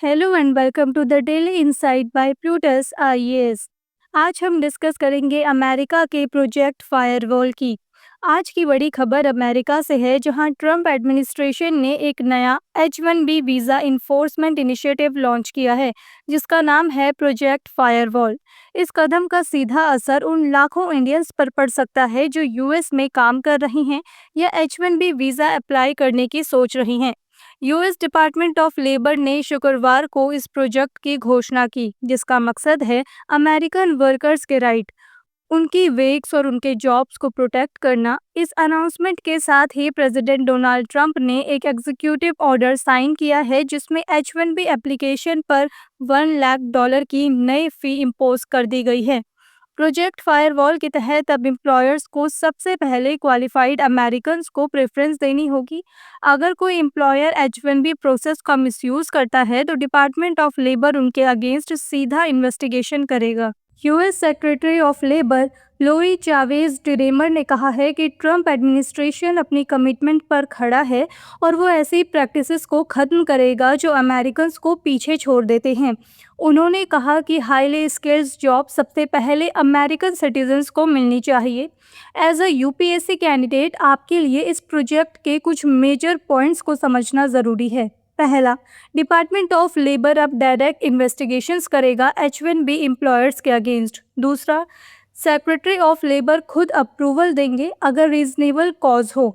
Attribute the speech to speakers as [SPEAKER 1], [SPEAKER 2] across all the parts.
[SPEAKER 1] Hello and welcome to the daily insight by Plutus IAS. आज हम discuss करेंगे America के प्रोजेक्ट फायरवॉल की। आज की बड़ी खबर अमेरिका से है, जहां ट्रंप एडमिनिस्ट्रेशन ने एक नया H-1B visa enforcement initiative launch किया है, जिसका नाम है प्रोजेक्ट फायरवॉल। इस कदम का सीधा असर उन लाखों इंडियंस पर पड़ सकता है जो यूएस में काम कर रही हैं या H-1B वीज़ा अप्लाई करने की सोच रही हैं। यूएस डिपार्टमेंट ऑफ लेबर ने शुक्रवार को इस प्रोजेक्ट की घोषणा की, जिसका मकसद है अमेरिकन वर्कर्स के राइट, उनकी वेक्स और उनके जॉब्स को प्रोटेक्ट करना। इस अनाउंसमेंट के साथ ही प्रेसिडेंट डोनाल्ड ट्रंप ने एक एग्जीक्यूटिव ऑर्डर साइन किया है, जिसमें H-1B एप्लीकेशन पर $1 लाख की नई फी इम्पोज कर दी गई है। प्रोजेक्ट फायरवॉल के तहत अब एम्प्लॉयर्स को सबसे पहले क्वालिफाइड अमेरिकन्स को प्रेफरेंस देनी होगी। अगर कोई एम्प्लॉयर H-1B प्रोसेस का मिसयूज करता है तो डिपार्टमेंट ऑफ लेबर उनके अगेंस्ट सीधा इन्वेस्टिगेशन करेगा। यूएस सेक्रेटरी ऑफ लेबर लोई चावेज डिरेमर ने कहा है कि ट्रंप एडमिनिस्ट्रेशन अपनी कमिटमेंट पर खड़ा है और वो ऐसी प्रैक्टिसेस को खत्म करेगा जो अमेरिकन्स को पीछे छोड़ देते हैं। उन्होंने कहा कि हाईली स्किल्ड जॉब सबसे पहले अमेरिकन सिटीजन्स को मिलनी चाहिए। एज अ यूपीएससी कैंडिडेट, आपके लिए इस प्रोजेक्ट के कुछ मेजर पॉइंट्स को समझना ज़रूरी है। पहला, डिपार्टमेंट ऑफ लेबर अब डायरेक्ट इन्वेस्टिगेशंस करेगा H-1B एम्प्लॉयर्स के अगेंस्ट। दूसरा, सेक्रेटरी ऑफ लेबर खुद अप्रूवल देंगे अगर रीजनेबल कॉज हो।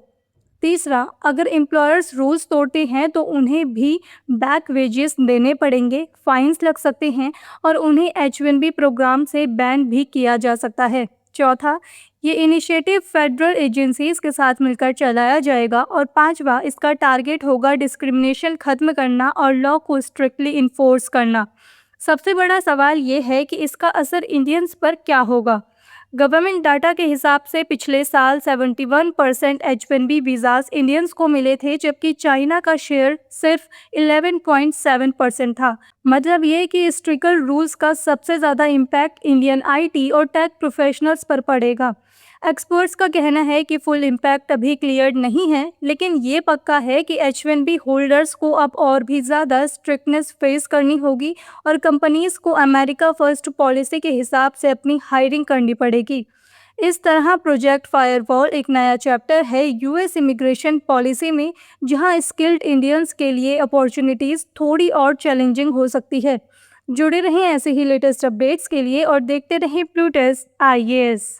[SPEAKER 1] तीसरा, अगर एम्प्लॉयर्स रूल्स तोड़ते हैं तो उन्हें भी बैक वेजेस देने पड़ेंगे, फाइन्स लग सकते हैं और उन्हें H-1B प्रोग्राम से बैन भी किया जा सकता है। चौथा, ये इनिशिएटिव फेडरल एजेंसीज के साथ मिलकर चलाया जाएगा। और पांचवा, इसका टारगेट होगा डिस्क्रिमिनेशन खत्म करना और लॉ को स्ट्रिक्टली इन्फोर्स करना। सबसे बड़ा सवाल ये है कि इसका असर इंडियंस पर क्या होगा। गवर्नमेंट डाटा के हिसाब से पिछले साल 71% H-1B वीज़ास इंडियंस को मिले थे, जबकि चाइना का शेयर सिर्फ 11.7% था। मतलब ये कि इस ट्रिकल रूल्स का सबसे ज़्यादा इम्पैक्ट इंडियन आईटी और टेक प्रोफेशनल्स पर पड़ेगा। एक्सपर्ट्स का कहना है कि फुल इम्पैक्ट अभी क्लियर नहीं है, लेकिन ये पक्का है कि H-1B होल्डर्स को अब और भी ज़्यादा स्ट्रिक्टनेस फेस करनी होगी और कंपनीज को अमेरिका फर्स्ट पॉलिसी के हिसाब से अपनी हायरिंग करनी पड़ेगी। इस तरह प्रोजेक्ट फायरवॉल एक नया चैप्टर है यूएस इमिग्रेशन पॉलिसी में, जहां स्किल्ड इंडियंस के लिए अपॉर्चुनिटीज़ थोड़ी और चैलेंजिंग हो सकती है। जुड़े रहें ऐसे ही लेटेस्ट अपडेट्स के लिए और देखते रहें प्लूटस आईएएस।